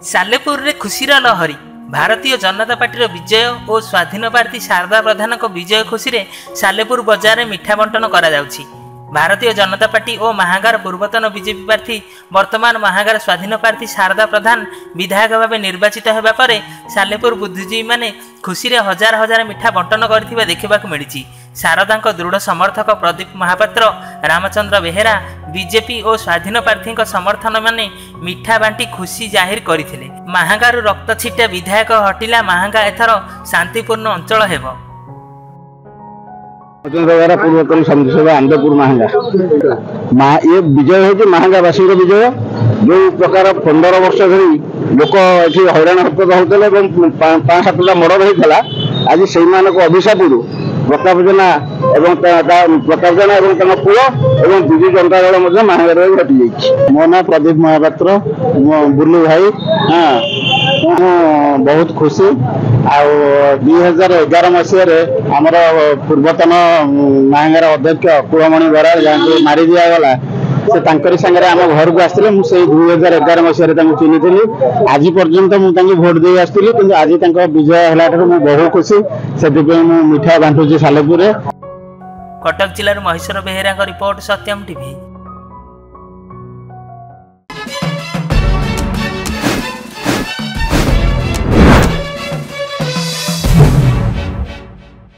सालेपुर रे खुशीर लहरी भारतीय जनता पार्टी विजय और स्वाधीन प्रार्थी शारदा प्रधान विजय खुशी रे सालेपुर बजार में मिठा बंटन करा जाउछि। भारतीय जनता पार्टी और महागार पूर्वतन बीजेपी प्रार्थी वर्तमान महागार स्वाधीन प्रार्थी शारदा प्रधान विधायक भाव निर्वाचित होगा पर सालेपुर बुद्धिजीवी माने खुशी रे हजार हजार मिठा बंटन करथिबा देखिबा मिली। शारदा दृढ़ समर्थक प्रदीप महापात्र, रामचंद्र बेहेरा, बीजेपी और स्वाधीन प्रार्थी समर्थन माने मिठा बांटी खुशी जाहिर करथिले। महागार रक्त छिटा विधायक हटिला महागा एथर शांतिपूर्ण अंचल हेबो। पूर्वतन समिति सभा आनंदपुर महांगा ये विजय हो महांगावासी विजय। जो प्रकार 15 वर्ष धरी लोक ये हैरान हरकत होते 5-7टा मर्डर होता आज से अभिशाप प्रताप जेना एवं प्रताप जेना एवं पुओ एवं विजु जनता दल महांगार घटी जाइए। मो ना प्रदीप महापात्र, बुलू भाई। हाँ बहुत खुशी। आ 2011 मसीह आमर पूर्वतन महांगार अध्यक्ष कुलमणि बराड़ जहाँ मारी दिगला से तांकरी संगे आम घर को आसते 2011 मसीह चिन्ही। आज पर्यंत मुझे भोट दे आसती कि आज विजय है बहुत खुशी से मिठा बांटुची सालेपुर। कटक जिलार महेश्वर बेहेरा रिपोर्ट, सत्यम टीवी।